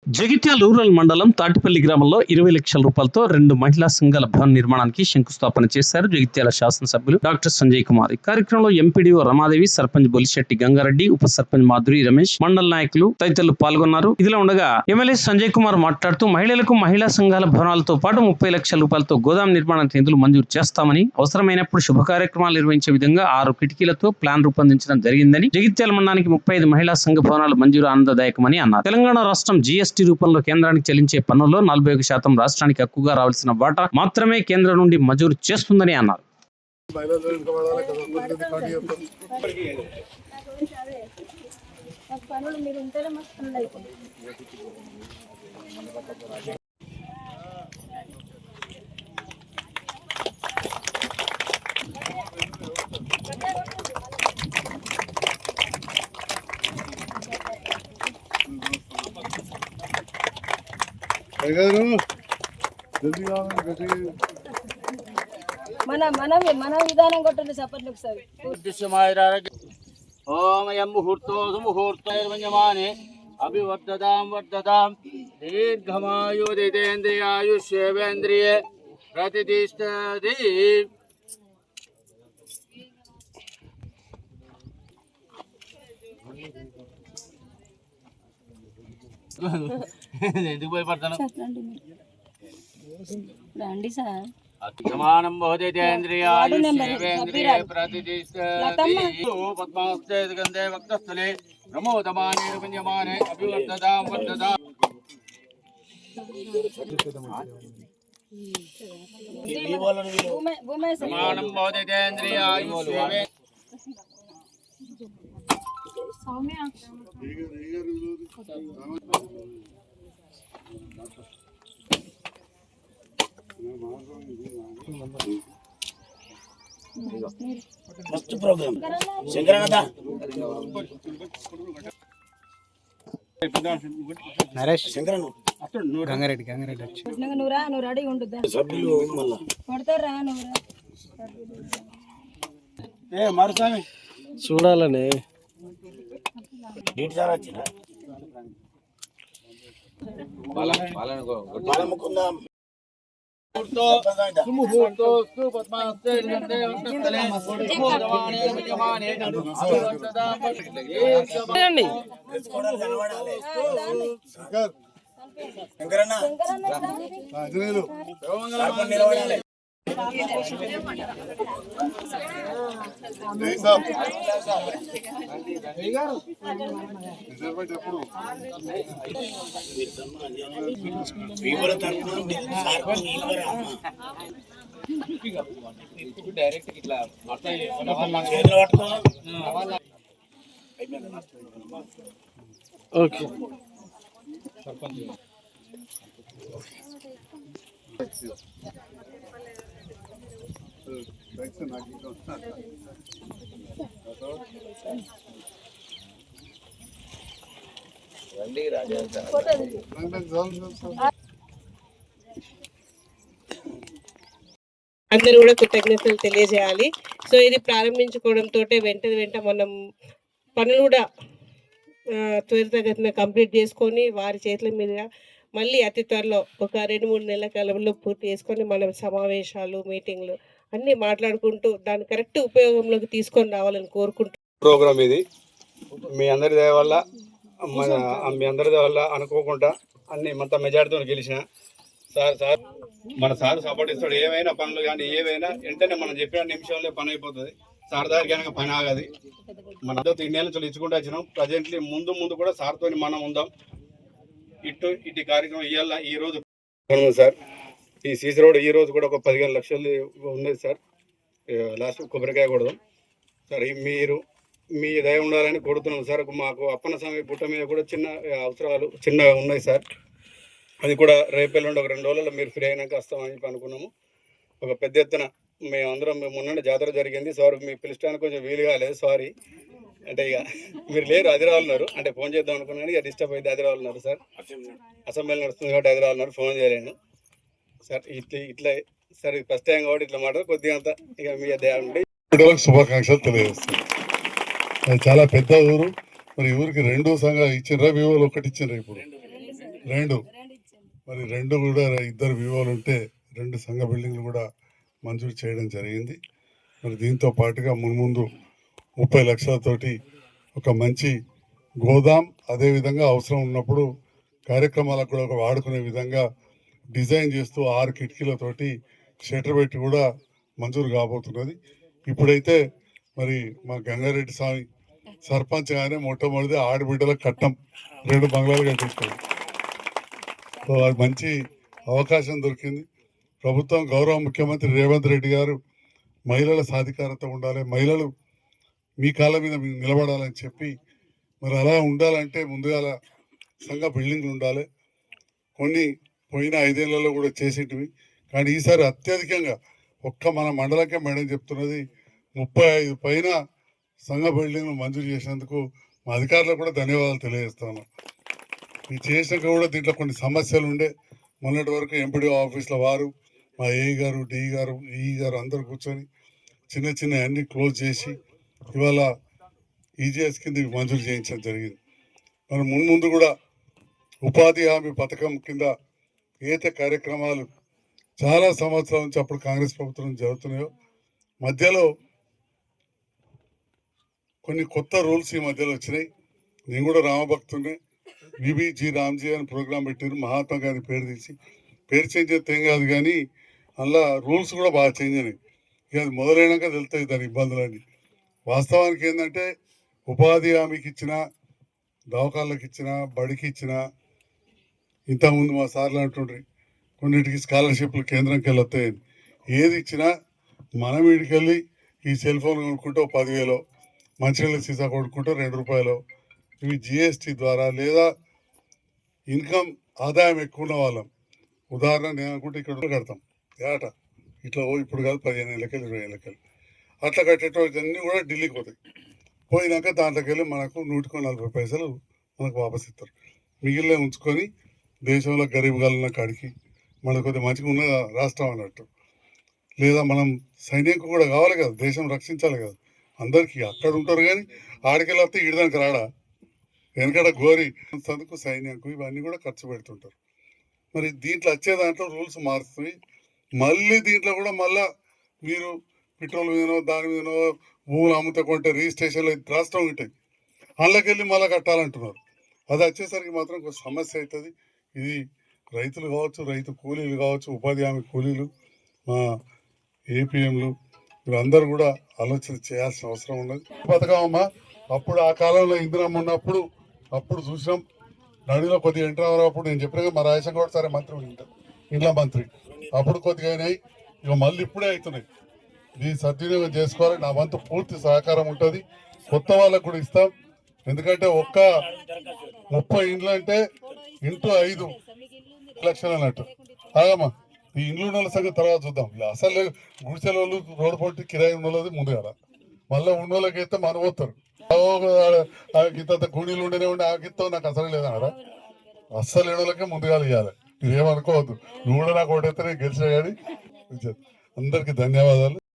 Jagtial rural మండలం తాటిపల్లి గ్రామంలో 20 లక్షల రూపాయలతో 2 మహిళా సంఘాల భవన నిర్మాణానికి శంకుస్థాపన చేశారు జగిత్యాల శాసనసభ్యులు డాక్టర్ సంజయ్ కుమార్. ఈ కార్యక్రమంలో ఎంపీడీఓ రమాదేవి, సర్పంచ్ బొలిశెట్టి గంగారెడ్డి, ఉప సర్పంచ్ మాధురి రమేష్, మండల నాయకులు తదితరులు పాల్గొన్నారు. ఇదిలా ఉండగా ఎమ్మెల్యే సంజయ్ కుమార్ మాట్లాడుతూ మహిళలకు మహిళా సంఘాల భవనాలతో పాటు 30 లక్షల రూపాయలతో గోదాం నిర్మాణానికి నిధులు మంజూరు చేస్తామని, అవసరమైనప్పుడు శుభ కార్యక్రమాలు నిర్వహించే విధంగా 6 కిటికీలతో ప్లాన్ రూపొందించడం జరిగిందని, జగిత్యాల మండలానికి 35 మహిళా సంఘ భవనాలు మంజూరు ఆనందదాయకమని అన్నారు. తెలంగాణ రాష్ట్రం జీఎస్టీ రూపంలో కేంద్రానికి చెల్లించే పన్నుల్లో 41% రాష్ట్రానికి హక్కుగా రావాల్సిన వాటా మాత్రమే కేంద్రం నుండి మంజూరు చేస్తుందని అన్నారు. మన విధానం కొట్టండి సపర్లు ఒకసారి. ఓం యం ముహూర్తో సుముహూర్తైర్వన్యమానే అభివర్ధతాం వర్ధతాం దీర్ఘమాయుర్దేంద్రియాయుష్యేవేంద్రియే ప్రతిష్ఠతి. ఎందుకు భయపడతాను? రండి సార్. అత్యమానం భవదేంద్రియాయుష్యేవేంద్రియే ప్రతిష్ఠతి. పద్మాస్తే గంధే వక్తస్థలే ప్రమోదమానే విన్యమానే అభివర్ధతాం వర్ధతాం. సమానం భవదేంద్రియాయుష్యేవేంద్రియే మస్తు ప్రోగ్రామ్ శంకరనాథ నరేష్ శంకరన్ గంగారెడ్డి వచ్చి నువ్వు రెడీ ఉంటుంది సభ్యులు మళ్ళా కొడతారా నువ్వు మరుసామి చూడాలని డీట్ సార్ వచ్చిన బాలముకుందాం. సుముహూర్తోస్తు పద్మాస్తే గంధే వక్తస్థలే ప్రమోదమానే విన్యమానే అభివర్ధతాం వర్ధతాం. శంకరన్న నిలబడాలి. డైరెక్ట్ ఇట్లా ఓకే అందరూ కూడా కృతజ్ఞతలు తెలియజేయాలి. సో ఇది ప్రారంభించుకోవడంతో వెంట మనం పనులు కూడా త్వరితగతిన కంప్లీట్ చేసుకొని వారి చేతుల మీద మళ్ళీ అతి త్వరలో ఒక 2-3 నెలల కాలంలో పూర్తి చేసుకొని మనం సమావేశాలు, మీటింగ్లు అన్నీ మాట్లాడుకుంటూ దాన్ని కరెక్ట్ ఉపయోగంలోకి తీసుకొని రావాలని కోరుకుంటూ ప్రోగ్రామ్ ఇది మీ అందరి దయ వల్ల అనుకోకుండా అన్ని మొత్తం మెజార్టీతో గెలిచిన సార్ మన సార్ సపోర్ట్ ఇస్తాడు. ఏమైనా పనులు కానీ ఏవైనా వెంటనే మనం చెప్పిన నిమిషంలో పని అయిపోతుంది. సార్ దగ్గర కనుక పని ఆగది. మన అందరితో 2 నెలలు ఇచ్చుకుంటూ వచ్చినాం. ప్రజెంట్లీ ముందు కూడా సార్తో మనం ఉందాం. ఇటు కార్యక్రమం ఇవాళ ఈ రోజు సార్ ఈ సీసీ రోడ్ ఈ రోజు కూడా ఒక 15 లక్షలు ఉన్నది సార్. లాస్ట్ కొబ్బరికాయ కొడదాం సార్. మీరు మీ దయ ఉండాలని కోరుతున్నాం సార్. మాకు అప్పన్న స్వామి పుట్ట మీద కూడా చిన్న అవసరాలు చిన్నగా ఉన్నాయి సార్. అది కూడా రేపెల్లుండి ఒక 2 రోజుల్లో మీరు ఫ్రీ అయినాక వస్తామని చెప్పి అనుకున్నాము. ఒక పెద్ద ఎత్తున మేమందరం మొన్న జాతర జరిగింది సార్. మీ పిలిచడానికి కొంచెం వీలు కాలేదు, సారీ. అంటే ఇక మీరు లేరు, హైదరాబాద్ ఉన్నారు. అంటే ఫోన్ చేద్దాం అనుకున్నాను, ఇక డిస్టర్బ్ అయితే హైదరాబాద్ ఉన్నారు సార్. అసెంబ్లీ నడుస్తుంది కాబట్టి హైదరాబాద్ ఉన్నారు, ఫోన్ చేయలేను సార్. ఇట్లా సార్ ఫస్ట్ టైం కాబట్టి ఇట్లా మాట కొద్దిగా అంతా ఇక మీ దయ శుభాకాంక్షలు తెలియజేస్తాను. అది చాలా పెద్ద ఊరు. మరి ఊరికి 2 సంఘాలు ఇచ్చిండ్రా, వివోలు ఒకటి ఇచ్చిండ్రా? ఇప్పుడు రెండు మరి రెండు కూడా ఇద్దరు వివోలు ఉంటే 2 సంఘ బిల్డింగ్లు కూడా మంజూరు చేయడం జరిగింది. మరి దీంతో పాటుగా మున్ముందు 30 లక్షలతోటి ఒక మంచి గోదాం, అదేవిధంగా అవసరం ఉన్నప్పుడు కార్యక్రమాలకు కూడా ఒక వాడుకునే విధంగా డిజైన్ చేస్తూ 6 కిటికీలతోటి షటర్ పెట్టి కూడా మంజూరు కాబోతున్నది. ఇప్పుడైతే మరి మా గంగారెడ్డి స్వామి సర్పంచ్ గానే మొట్టమొదటి ఆడబిడ్డల కట్టం 2 బంగ్లాలు కట్టించుకోండి. సో అది మంచి అవకాశం దొరికింది. ప్రభుత్వం గౌరవ ముఖ్యమంత్రి రేవంత్ రెడ్డి గారు మహిళల సాధికారత ఉండాలి, మహిళలు మీ కాళ్ళ మీద మీరు నిలబడాలని చెప్పి మరి అలా ఉండాలంటే ముందుగా సంఘ బిల్డింగ్లు ఉండాలి. కొన్ని పోయిన 5 ఏళ్లలో కూడా చేసేటివి, కానీ ఈసారి అత్యధికంగా ఒక్క మన మండలకే మేడం చెప్తున్నది 35 పైన సంఘ బిల్డింగ్లు మంజూరు చేసినందుకు మా అధికారులకు కూడా ధన్యవాదాలు తెలియజేస్తాను. ఇది చేసినాక కూడా దీంట్లో కొన్ని సమస్యలు ఉండే. మొన్నటి వరకు ఎంపీడీఓ ఆఫీసుల వారు, మా ఏఈ గారు, డిఈ గారు, ఈఈ గారు అందరు కూర్చొని చిన్న చిన్న అన్ని క్లోజ్ చేసి ఇవాళ ఈజీఎస్ కింద మంజూరు చేయించడం జరిగింది. మరి ముందు కూడా ఉపాధి హామీ పథకం కింద ఏదైతే కార్యక్రమాలు చాలా సంవత్సరాల నుంచి అప్పుడు కాంగ్రెస్ ప్రభుత్వం జరుగుతున్నాయో, మధ్యలో కొన్ని కొత్త రూల్స్ ఈ మధ్యలో వచ్చినాయి. నేను కూడా రామభక్తునే, బీబీజీ రామ్జీ అని ప్రోగ్రాం పెట్టారు. మహాత్మా గాంధీ పేరు తీసి పేరు చేంజ్ చేస్తే ఏం కాదు, కానీ అందులో రూల్స్ కూడా బాగా చేంజ్ అయినాయి. ఇక అది మొదలైనాక తెలుస్తాయి దాని ఇబ్బందులన్నీ. వాస్తవానికి ఏంటంటే ఉపాధి హామీకి ఇచ్చిన, దవాఖాన్లకు ఇచ్చిన, బడికి ఇచ్చిన, ఇంతకుముందు మా సార్లు అంటుండ్రి కొన్నిటికి స్కాలర్షిప్లు కేంద్రంకి వెళ్ళి వస్తాయని. ఏది ఇచ్చినా మనం వీడికెళ్ళి ఈ సెల్ ఫోన్ కొనుక్కుంటే 10,000, మంచినీళ్ళ సీసా కొనుక్కుంటే 2 రూపాయలు, ఇవి జిఎస్టీ ద్వారా లేదా ఇన్కమ్ ఆదాయం ఎక్కువ ఉన్న వాళ్ళం. ఉదాహరణ నేను అనుకుంటే ఇక్కడ కడతాం ఏట ఇట్లా ఇప్పుడు కాదు 15 ఏళ్ళకెళ్ళి 20 ఏళ్ళకెళ్ళి అట్లా కట్టేటోళ్ళన్నీ కూడా ఢిల్లీకి పోతాయి. పోయినాక దాంట్లోకి వెళ్ళి మనకు 140 పైసలు మనకు వాపస్ ఇస్తారు. మిగిలిన ఉంచుకొని దేశంలో గరీబ్ గాలున్న కాడికి మనకు కొద్దిగా మంచిగా ఉన్న రాష్ట్రం అన్నట్టు. లేదా మనం సైన్యంకు కూడా కావాలి కదా, దేశం రక్షించాలి కదా అందరికీ. అక్కడ ఉంటారు కానీ ఆడికెళ్ళి వస్తే ఇడదానికి రాడా, వెనకడ గోరి చదువుకు సైన్యంకు ఇవన్నీ కూడా ఖర్చు పెడుతుంటారు. మరి దీంట్లో వచ్చే దాంట్లో రూల్స్ మారుతుంది. మళ్ళీ దీంట్లో కూడా మళ్ళా మీరు పెట్రోల్ మీదనో దాని మీదనో భూములు అమ్ముతా కొంటే రిజిస్ట్రేషన్లో రాష్ట్రం ఉంటాయి, అందులోకెళ్ళి మళ్ళీ కట్టాలంటున్నారు. అది వచ్చేసరికి మాత్రం ఒక సమస్య అవుతుంది. ఇది రైతులు కావచ్చు, రైతు కూలీలు కావచ్చు, ఉపాధి హామీ కూలీలు, మా ఏపీఎంలు వీళ్ళందరూ కూడా ఆలోచన చేయాల్సిన అవసరం ఉన్నది. పథకం అమ్మా అప్పుడు ఆ కాలంలో ఇందిరమ్మ ఉన్నప్పుడు అప్పుడు చూసినాం. నడిలో కొద్దిగా ఎంటర్ అప్పుడు నేను చెప్పిన మా రాజశేఖర్ గౌడ్ సరే మంత్రి ఇంట్లో మంత్రి అప్పుడు కొద్దిగా అయినాయి, ఇక మళ్ళీ ఇప్పుడే అవుతున్నాయి. దీన్ని సద్వినియోగం చేసుకోవాలి. నా వంతు పూర్తి సహకారం ఉంటుంది. కొత్త వాళ్ళకు కూడా ఇస్తాం. ఎందుకంటే ఒక్క 30 ఇండ్లు అంటే ఇంటూ 5 లక్షలు అన్నట్టు. ఆగమ్మా ఈ ఇండ్లు ఉన్న సంగతి తర్వాత చూద్దాం. అసలు గుడిసెల వాళ్ళు రోడ్డు పొట్టి కిరాయి ఉన్నది ముందు కదా, మళ్ళీ ఉన్నోళ్ళకి అయితే మన పోతారు. ఇంత గుడిలు ఉండేనే ఉండి ఆ గిత్తో నాకు అసలు లేదన్నారా, అస్సలు ఏడోళ్ళకే ముందుగా ఇవ్వాలి. ఇదేమనుకోవద్దు, నువ్వు కూడా నాకు ఓటైతే గెలిచినా కానీ. అందరికీ ధన్యవాదాలు.